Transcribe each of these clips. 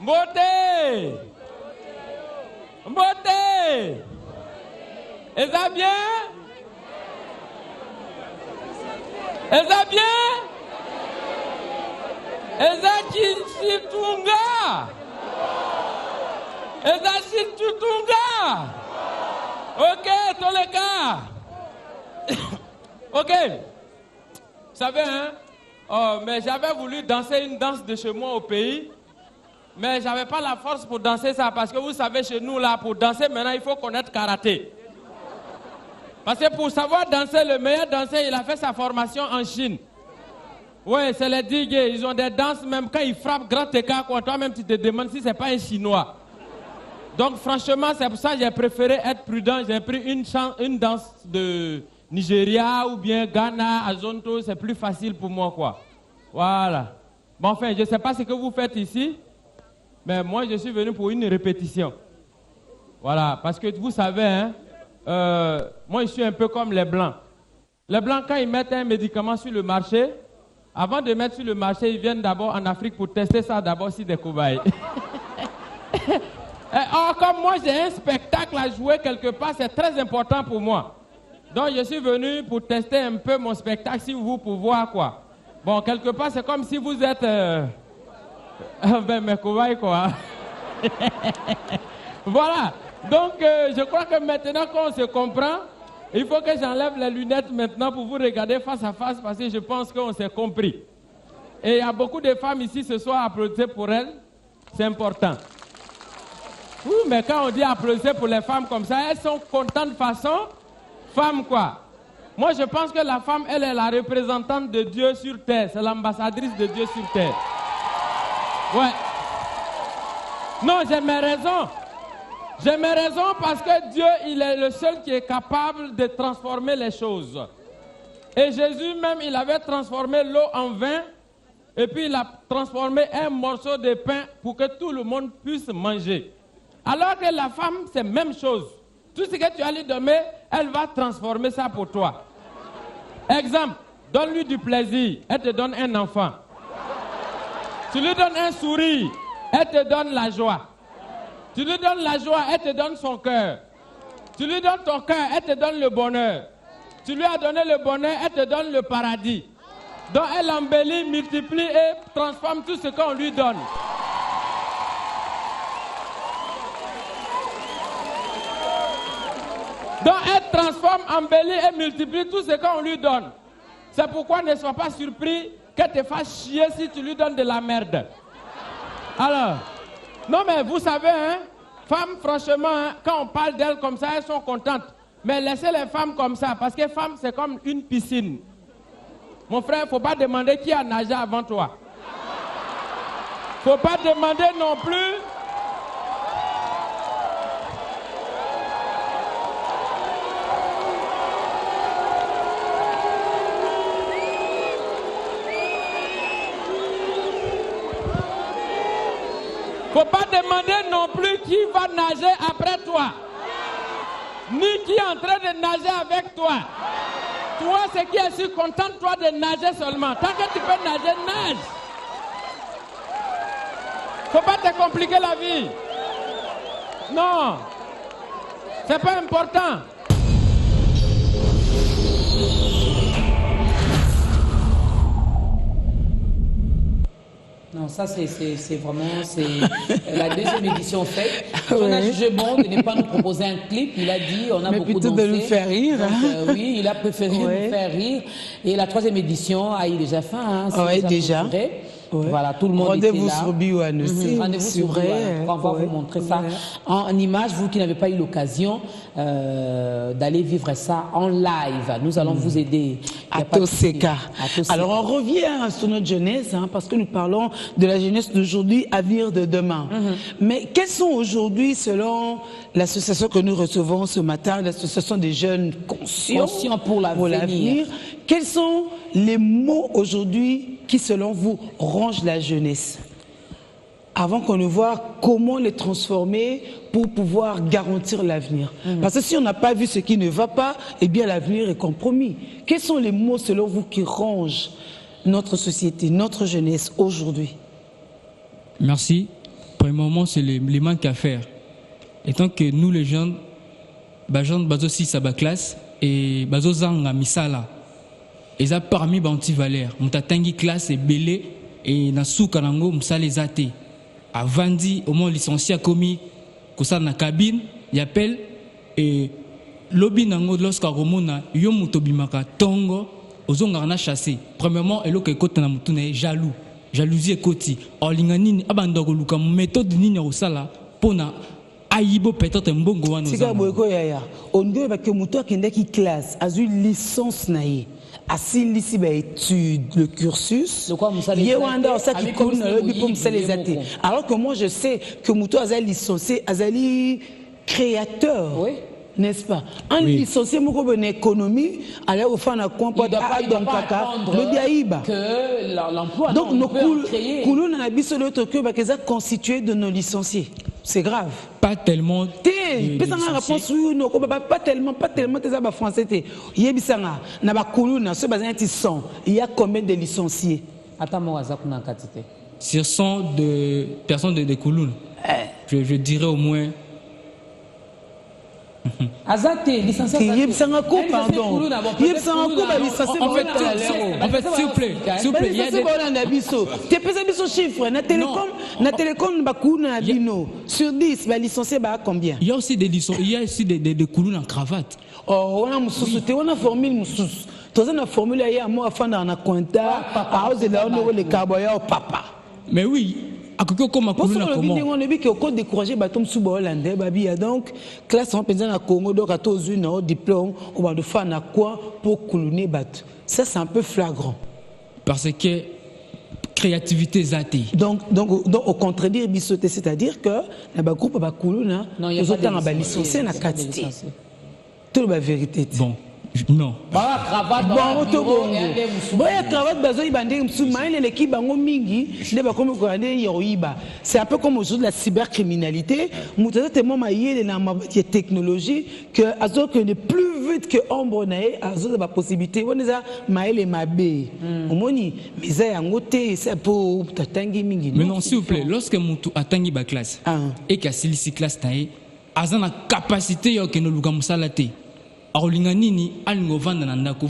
Beauté. Beauté. Est-ce ça bien? Est-ce ça bien? Est-ce ça Chitunga? Est-ce ça Chitunga? Ok, tous les cas. Ok. Vous savez, hein? Oh, mais j'avais voulu danser une danse de chez moi au pays. Mais je n'avais pas la force pour danser ça. Parce que vous savez, chez nous, là, pour danser, maintenant, il faut connaître karaté. Parce que pour savoir danser, le meilleur danseur, il a fait sa formation en Chine. Oui, c'est les digues. Ils ont des danses, même quand ils frappent grand écart, toi-même, tu te demandes si ce n'est pas un Chinois. Donc, franchement, c'est pour ça que j'ai préféré être prudent. J'ai pris une danse de Nigeria ou bien Ghana, Azonto. C'est plus facile pour moi, quoi. Voilà. Bon, enfin, je ne sais pas ce que vous faites ici. Mais moi, je suis venu pour une répétition. Voilà, parce que vous savez, hein, moi, je suis un peu comme les Blancs. Les Blancs, quand ils mettent un médicament sur le marché, avant de mettre sur le marché, ils viennent d'abord en Afrique pour tester ça d'abord sur des cobayes. Or, comme moi, j'ai un spectacle à jouer quelque part, c'est très important pour moi. Donc, je suis venu pour tester un peu mon spectacle, si vous, pour voir quoi. Bon, quelque part, c'est comme si vous êtes... ben, mes cobayes, quoi. Voilà. Donc, je crois que maintenant qu'on se comprend, il faut que j'enlève les lunettes maintenant pour vous regarder face à face, parce que je pense qu'on s'est compris. Et il y a beaucoup de femmes ici ce soir, applaudissez pour elles. C'est important. Oui, mais quand on dit applaudir pour les femmes comme ça, elles sont contentes de façon femme, quoi. Moi, je pense que la femme, elle est la représentante de Dieu sur terre. C'est l'ambassadrice de Dieu sur terre. Ouais. Non, j'ai mes raisons. J'ai mes raisons parce que Dieu, il est le seul qui est capable de transformer les choses. Et Jésus même, il avait transformé l'eau en vin. Et puis, il a transformé un morceau de pain pour que tout le monde puisse manger. Alors que la femme, c'est la même chose. Tout ce que tu as lui donné, elle va transformer ça pour toi. Exemple, donne-lui du plaisir, elle te donne un enfant. Tu lui donnes un sourire, elle te donne la joie. Tu lui donnes la joie, elle te donne son cœur. Tu lui donnes ton cœur, elle te donne le bonheur. Tu lui as donné le bonheur, elle te donne le paradis. Donc elle embellit, multiplie et transforme tout ce qu'on lui donne. Donc elle transforme, embellit et multiplie tout ce qu'on lui donne. C'est pourquoi ne sois pas surpris qu'elle te fasse chier si tu lui donnes de la merde. Alors, non mais vous savez, hein, femmes, franchement, hein, quand on parle d'elles comme ça, elles sont contentes. Mais laissez les femmes comme ça, parce que femme, c'est comme une piscine. Mon frère, il ne faut pas demander qui a nagé avant toi. Il ne faut pas demander non plus... Il ne faut pas demander non plus qui va nager après toi. Ni qui est en train de nager avec toi. Toi, c'est qui est si content, toi, de nager seulement. Tant que tu peux nager, nage. Il ne faut pas te compliquer la vie. Non. C'est pas important. Non, ça c'est vraiment la deuxième édition faite. On a jugé bon de ne pas nous proposer un clip. Il a dit, on a beaucoup dansé. Mais plutôt de nous faire rire. Donc, oui, il a préféré nous faire rire. Et la troisième édition a eu déjà fin. Hein, oui, déjà. Voilà, tout le monde était là. Rendez-vous sur Biwan aussi. Rendez-vous sur Biwan. On va vous montrer ça en image. Vous qui n'avez pas eu l'occasion d'aller vivre ça en live, nous allons vous aider. À Toseka. Alors on revient sur notre jeunesse, hein, parce que nous parlons de la jeunesse d'aujourd'hui, avenir de demain. Mais quels sont aujourd'hui, selon l'association que nous recevons ce matin, l'association des jeunes conscients pour l'avenir, quels sont les mots aujourd'hui qui, selon vous, rangent la jeunesse? Avant qu'on ne voit comment les transformer pour pouvoir garantir l'avenir. Parce que si on n'a pas vu ce qui ne va pas, eh bien l'avenir est compromis. Quels sont les mots, selon vous, qui rangent notre société, notre jeunesse aujourd'hui? Merci. Premièrement, c'est les manques à faire. Étant que nous, les jeunes, bazo 6 à la classe et bazo zanga misala. Et ça parmi anti-valeurs. Mutatangi classe et belé et na soukarango msale zate. Avandi, au moins licencié à commis, kosa na cabine, y appelle et lobby nango lorsqu'à romona yo mutobimaka tongo ozonga na chassé. Premièrement, elo ke kote na mutune jaloux. Jalousie koti olinga nini abandoko luka méthode nini osala pona ayibo peut-être mbongo wana tika boyeko yaya ondio ba ke muto akende ki classe azui licence naie asilisi ba étude le cursus yewanda osaki cours na lobi pour les athées alors que moi je sais que muto azali licencié azali créateur. Oui. N'est-ce pas? Un licencié en économie, aller au fin à quoi pas le biaïba. Que l'emploi. Donc nos coulons dans la bise de l'autre que qu'ils ont constitué de nos licenciés. C'est grave. Pas tellement. Réponse oui ou non. Pas tellement tes abats français. Yebisanga na ba coulons ce bazin ils sont. Il y a combien de licenciés? Attends moi ça qu'on a quantité. Sur 100 de personnes de coulons. Je dirais au moins. Azate, licencié. Pardon. En fait, s'il vous plaît, il y a des chiffres. Na télécom, sur 10, licencié combien? Il y a aussi des coulons en cravate. Oh, on a formule. Tu as une formule à moi, afin d'en compta, à cause de le carboya au papa. Mais oui. On a vu que au découragé batom sous hollandais babia donc classe en pensant à Congo donc à tous une diplôme on va de faire na quoi pour couloner bat ça c'est un peu flagrant parce que créativité zati donc au contredire bisoté c'est-à-dire que na groupe ba coulona ils ont un licencié na quantité tout la vérité bon non. Cravate c'est un peu comme aujourd'hui la cybercriminalité. La technologie que est plus vite que ombre la possibilité. On a maël et mabé. Mais non, s'il vous plaît, lorsque Moutou a tangi ba classe et qu'a silisi classe taille, a la capacité que nous l'ugam salate. Arolinga nini alingo vanda nandako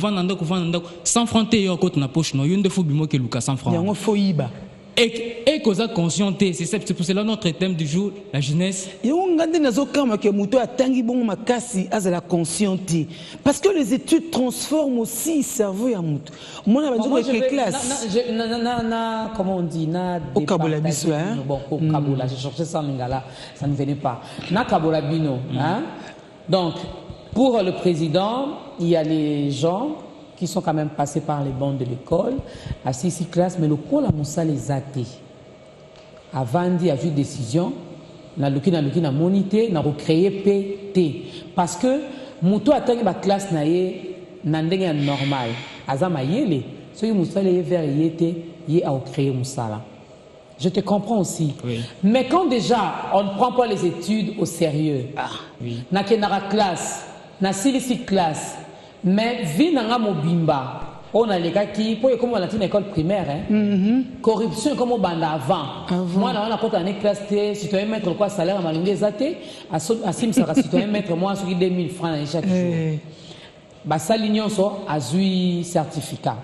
100 francs te yo côté na poche no yonde fo bimo ke luka 100 francs yango fo yiba et cause conscienté c'est pour cela notre thème du jour la jeunesse yo ngande nazo kama ke muto atangi bongo makasi azala conscienté parce que les études transforment aussi le cerveau ya muto mona banzo ke classe comment on dit na au kabola biso bon au kabola je cherchais ça lingala ça ne venait pas na kabola bino hein donc pour le président, il y a les gens qui sont quand même passés par les bancs de l'école, à 6 classes, mais le pôle a moussa les athées. Avant d'y avoir décision, na monité, na recréé PT. Parce que, mouto a tangi ba classe na ndenge normal. Azama yele, so yu moussa les vers yete, yé a recréé moussa là. Je te comprends aussi. Oui. Mais quand déjà, on ne prend pas les études au sérieux, na kenara classe, na silisi classe mais vi nanga mobimba on a les gars qui pour comme on a une école primaire corruption comme au banda avant moi on a quand on est classe T si tu veux mettre quoi salaire à malingé zaté à sim ça si tu veux mettre moi sur 2000 francs chaque jour bah ça l'union so azui certificat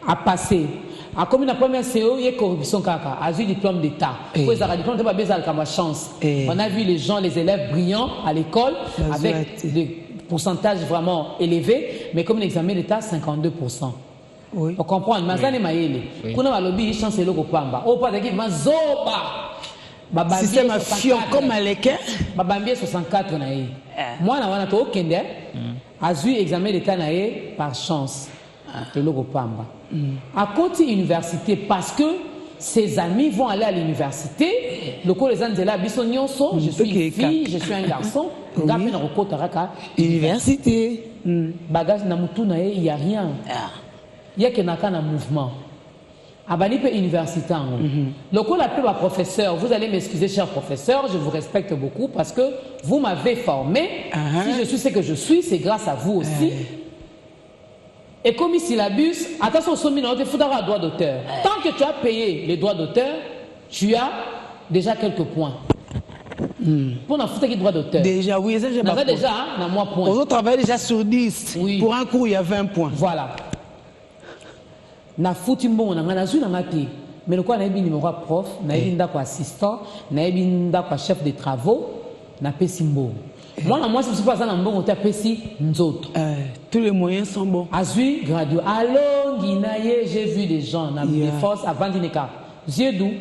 à passer à comme la première CO il y a corruption kaka azui diplôme d'état pour ça diplôme d'état pas besoin de ma chance on a vu les gens les élèves brillants à l'école avec des pourcentages vraiment élevés mais comme l'examen d'état 52%. Oui. On comprend mais ça n'est maïle kuna balobi chance le ko pamba o pas de qui mazoba système fion comme aleke babambie 64 na yi moi na wana to kende azui examen d'état na yi par chance de le pamba à côté université parce que ses amis vont aller à l'université le cours les Angela Bissonionso je suis une fille je suis un garçon ngapi na kokota raka université bagage na mutu na il y a rien il y a que na kana mouvement abani pe université le cours la plupart professeur vous allez m'excuser cher professeur je vous respecte beaucoup parce que vous m'avez formé si je suis ce que je suis c'est grâce à vous aussi. Et comme syllabus, attention au sommet, on te fout un droit d'auteur. Tant que tu as payé les droits d'auteur, tu as déjà quelques points. Pour la foutre qui droit d'auteur. Déjà, oui, ça j'ai pas. Déjà, on a moins points. On travaille déjà sur 10. Oui. Pour un cours, il y a 20 points. Voilà. Na foutu bon, on a vu na té. Mais le quoi na numéro prof, na ndako assistant, na ndako chef de travaux, na pesimbo. Moi je ne suis pas dans bon côté pesi nzoto. Tous les moyens sont bons. Azui gradué. Allô Guinaye, j'ai vu des gens na force avant d'ineka. Yeux doux.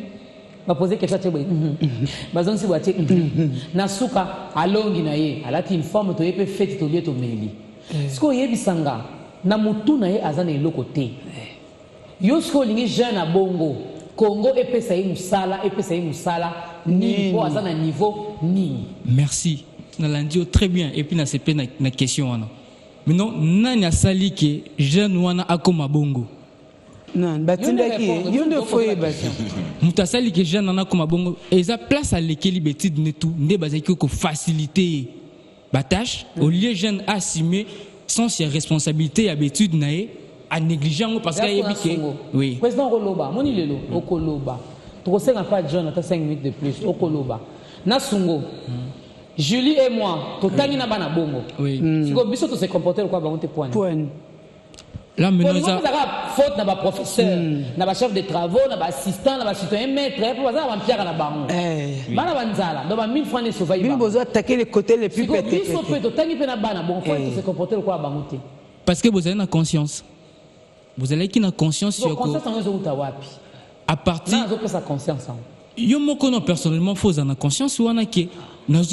Va poser quelque chose tebé. Bazon si boîtier. Na suka allô Guinaye, ala ti une forme to yepé fête to lieu to meli. Sko yebisanga na mutu na ye azana eloko te. Yo sko lingi jeune à Bongo. Congo epesa yi musala ni po azana niveau ni. Merci. Nalandio très bien et puis na sepe na question wana. Maintenant nani asali ke jeune wana akoma bongo. Non, batinda ki yonde foye basi. Mutasali ke jeune wana akoma bongo eza place à lekeli betide netu nde bazaki ko faciliter ba tâche au lieu jeune assumer sans ses responsabilités à betide nae à négligeant parce qu'il y a biké. Oui. Président Roloba, moni lelo okoloba. To senga pas jeune ata 5 minutes de plus okoloba. Na sungo. Julie et moi, totangi na bana bongo. Oui. Si ko biso to se comporter quoi ba on te point. Là maintenant ça faute na ba professeur, na ba chef de travaux, na ba assistant, na ba citoyen maître, pour ça ba pierre na bango. Bana banzala, do ba 1000 francs ne sauvaille. Bino besoin attaquer les côtés les plus pétés. Biso peut totangi pe na bana bongo, faut se comporter quoi ba monter. Parce que vous avez une conscience. Vous allez qui na conscience sur quoi. Conscience en zo wapi. À partir na zo sa conscience. Yo moko no personnellement faut en conscience wana ke na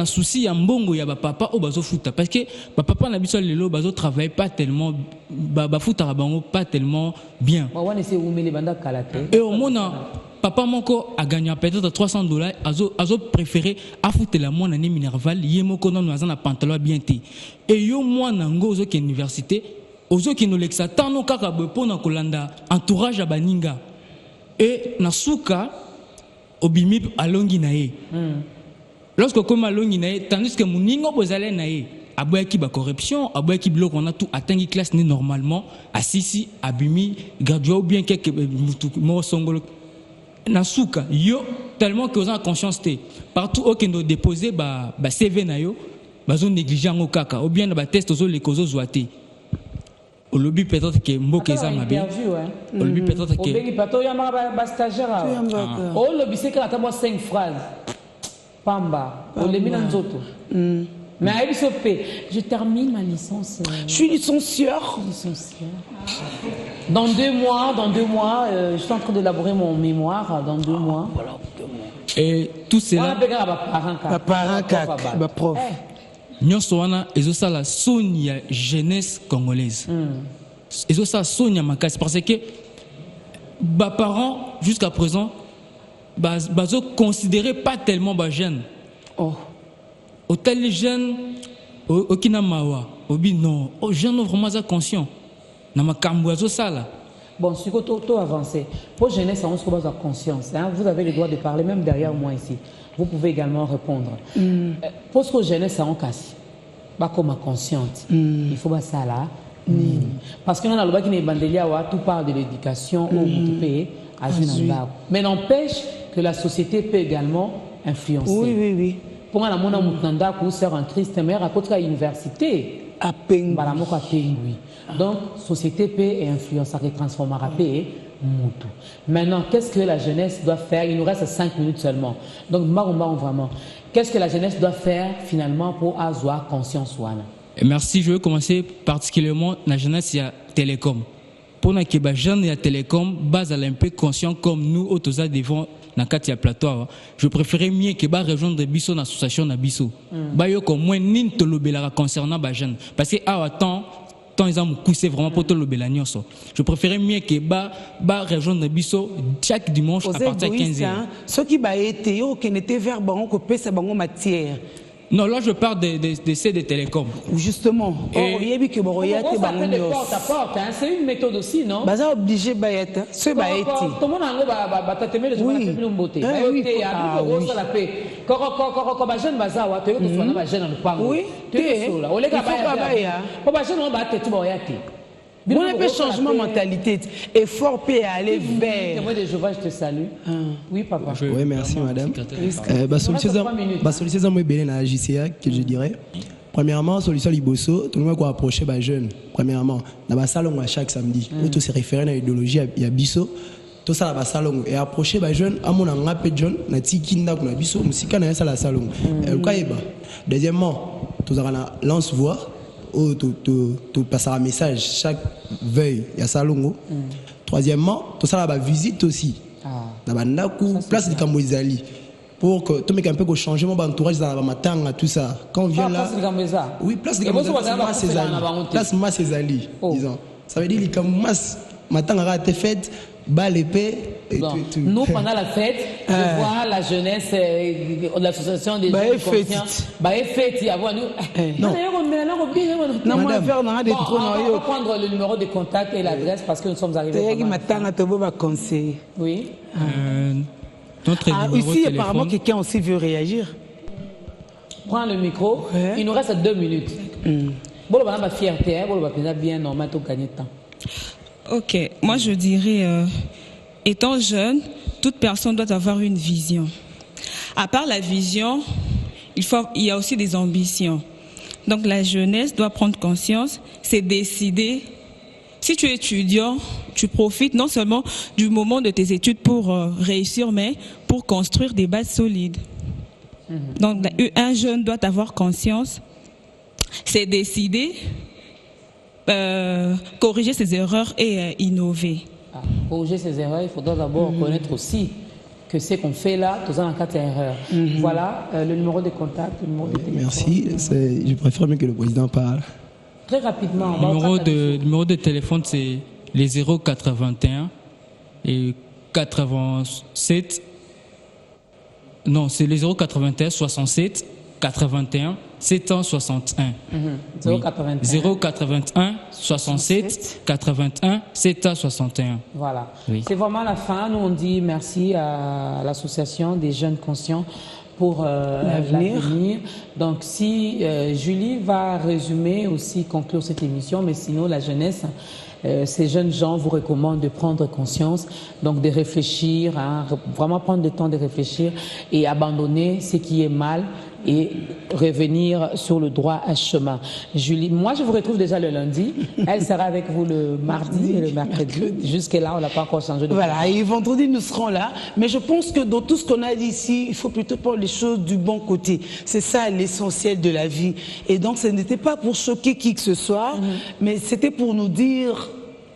souci ya mbongo ya ba papa o bazo futa parce que ba papa na biso lelo bazo travailler pas tellement ba futa bango pas tellement bien. Ba wana c'est umele banda kalate. Et au mona papa moko a gagné peut-être $300 azo préféré a foutre la mona ni minerval ye moko no na pantalon bien té. Et yo mwana ngo zo ki université ozo ki no lexa tano kaka bepo na kolanda entourage ya baninga. Et na suka obimi alongi na ye. Lorsque comme alongi na ye, tandis que moningo bozale na ye, aboyaki ba corruption, aboyaki biloko on a tout atteint classe ni normalement, asisi abimi gradué ou bien quelque mo songolo na suka yo tellement que vous avez conscience té partout okendo déposer ba CV na yo bazo négliger ngo kaka ou bien na ba test ozo les kozo zoaté. Au lobby peut-être que mboka eza mabe. Au lobby peut-être que Obengi pato ya ba stagiaire. Au lobby c'est que la tabo 5 phrases. Pamba, au lobby na nzoto. Mais à Ebisopé, je termine ma licence. Je suis licencieur. Dans 2 mois, je suis en train d'élaborer mon mémoire. Dans 2 mois. Et tout cela. Ba prof. Nyonso wana ezosala soni ya jeunesse congolaise. Ezosala soni ya makasi parce que ba parents jusqu'à présent bazo considérer pas tellement ba jeune. Au tel jeune au kinamawa, obi non, au jeune vraiment ça conscient. Na makambo ezosala. Bon, si vous avez avancé, pour jeunesse, on se pose conscience. Hein? Vous avez le droit de parler, même derrière moi ici. Vous pouvez également répondre. Pour ce que jeunesse, on casse. Pas comme consciente. Il faut pas ça là. Parce que nous avons le bandelia tout parle de l'éducation au mais n'empêche que la société peut également influencer. Oui. Pour la mona mutanda pour ser en triste mère à côté de l'université. À Pengu. Donc, société peut influencer, transformera paix. Maintenant, qu'est-ce que la jeunesse doit faire? Il nous reste 5 minutes seulement. Donc, vraiment. Qu'est-ce que la jeunesse doit faire finalement pour avoir conscience? Merci. Je vais commencer particulièrement la jeunesse et la télécom. Pour la jeune et la télécom, base à un peu conscient comme nous, autosa devant na katia plateau. Je préférais mieux que ba rejoindre biso na association na biso. Ba yo comme moins nin to lobela concernant ba jeune parce que à temps ils ont coussé vraiment pour te lobela nyonso. Je préférais mieux que ba rejoindre biso chaque dimanche à partir de 15h. Ce qui ba été yo qui n'était vers bango ko pesa bango matière. Non, là je parle de ces de télécom. Justement. C'est une méthode aussi, non? Baza obligé bayeta, ce baeti. Tout le monde On appelle changement de mentalité. Effort peut aller vers. Moi, je te salue. Oui, papa. Oui, merci, madame. Solution moi bien à JCA que je dirais. Premièrement, solution liboso, tout le monde doit approcher les jeunes. Premièrement, dans le salon à chaque samedi, tout se référé à l'idéologie, il y a biso. Tout ça dans le salon et approcher les jeunes, à mon angapé jeune, na tikinda kuna biso, musika na la salon. Deuxièmement, tout ça na lance voix. Tu passes un message chaque veille, il y a salon. Troisièmement, tout ça la visite aussi. Dans place de Kamboizali. Pour que tout le monde puisse changer mon entourage dans la matin, tout ça. Quand on vient là. Oui, place de Kamboizali. Place Massezali, disons. Ça veut dire que Mas, matin a été faite. Bas l'épée et bon. tout. Nous, pendant la fête, je vois la jeunesse de l'association des jeunes conscients. Fête, il y a nous. Non. On va prendre le numéro de contact et l'adresse parce que nous sommes arrivés. Oui. Ici, apparemment, quelqu'un aussi veut réagir. Prends le micro. Il nous reste 2 minutes. Bon, on va fierté, on va bien normal pour gagner de temps. Ok, moi je dirais, étant jeune, toute personne doit avoir une vision. À part la vision, il y a aussi des ambitions. Donc la jeunesse doit prendre conscience, c'est décider. Si tu es étudiant, tu profites non seulement du moment de tes études pour réussir, mais pour construire des bases solides. Donc un jeune doit avoir conscience, c'est décider. Corriger ses erreurs et innover. Corriger ses erreurs, il faudra d'abord connaître aussi que ce qu'on fait là, tout ça en cas d'erreur. Voilà le numéro de contact, le numéro de téléphone. Merci, je préfère mieux que le président parle. Très rapidement. Le numéro de téléphone, c'est les 081 et 87. Non, c'est les 081 67 81 761. 081 67 81 761. Voilà. Oui. C'est vraiment la fin. Nous, on dit merci à l'association des jeunes conscients pour l'avenir. Donc, si Julie va résumer aussi, conclure cette émission, mais sinon, la jeunesse, ces jeunes gens vous recommandent de prendre conscience, donc de réfléchir, vraiment prendre le temps de réfléchir et abandonner ce qui est mal et revenir sur le droit à chemin. Julie, moi je vous retrouve déjà le lundi. Elle sera avec vous le mardi et le mercredi. Jusque-là, on n'a pas encore changé de Voilà, plan. Et vendredi, nous serons là. Mais je pense que dans tout ce qu'on a dit ici, il faut plutôt prendre les choses du bon côté. C'est ça l'essentiel de la vie. Et donc, ce n'était pas pour choquer qui que ce soit, mais c'était pour nous dire...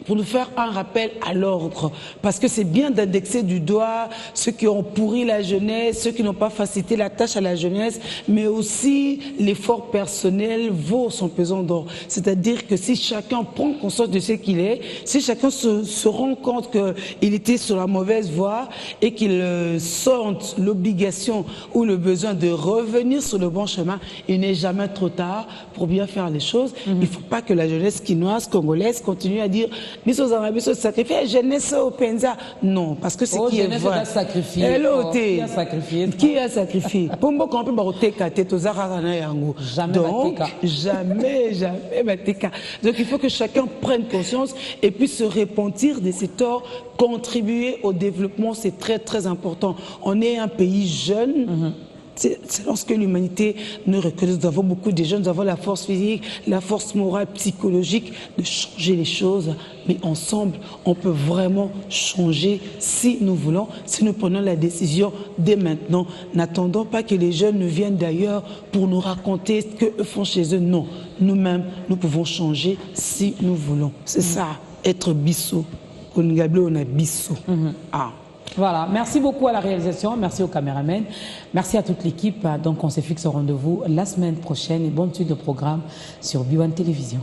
pour nous faire un rappel à l'ordre. Parce que c'est bien d'indexer du doigt ceux qui ont pourri la jeunesse, ceux qui n'ont pas facilité la tâche à la jeunesse, mais aussi l'effort personnel vaut son pesant d'or. C'est-à-dire que si chacun prend conscience de ce qu'il est, si chacun se rend compte qu'il était sur la mauvaise voie et qu'il sente l'obligation ou le besoin de revenir sur le bon chemin, il n'est jamais trop tard pour bien faire les choses. Il ne faut pas que la jeunesse quinoise, congolaise, continue à dire Biso sacrifié, jeunesse au Penza. Non, parce que c'est qui est vrai. Qui a sacrifié? Qui a sacrifié? Pombo quand on peut donc jamais. Donc il faut que chacun prenne conscience et puisse se repentir de ses torts, contribuer au développement, c'est très très important. On est un pays jeune. C'est lorsque l'humanité nous reconnaît, nous avons beaucoup de jeunes, nous avons la force physique, la force morale, psychologique de changer les choses. Mais ensemble, on peut vraiment changer si nous voulons, si nous prenons la décision dès maintenant. N'attendons pas que les jeunes nous viennent d'ailleurs pour nous raconter ce qu'eux font chez eux. Non, nous-mêmes, nous pouvons changer si nous voulons. C'est ça, être bissou. On a bissou. Voilà, merci beaucoup à la réalisation, merci aux caméramans, merci à toute l'équipe. Donc on se fixe au rendez-vous la semaine prochaine et bonne suite de programme sur B1 Télévision.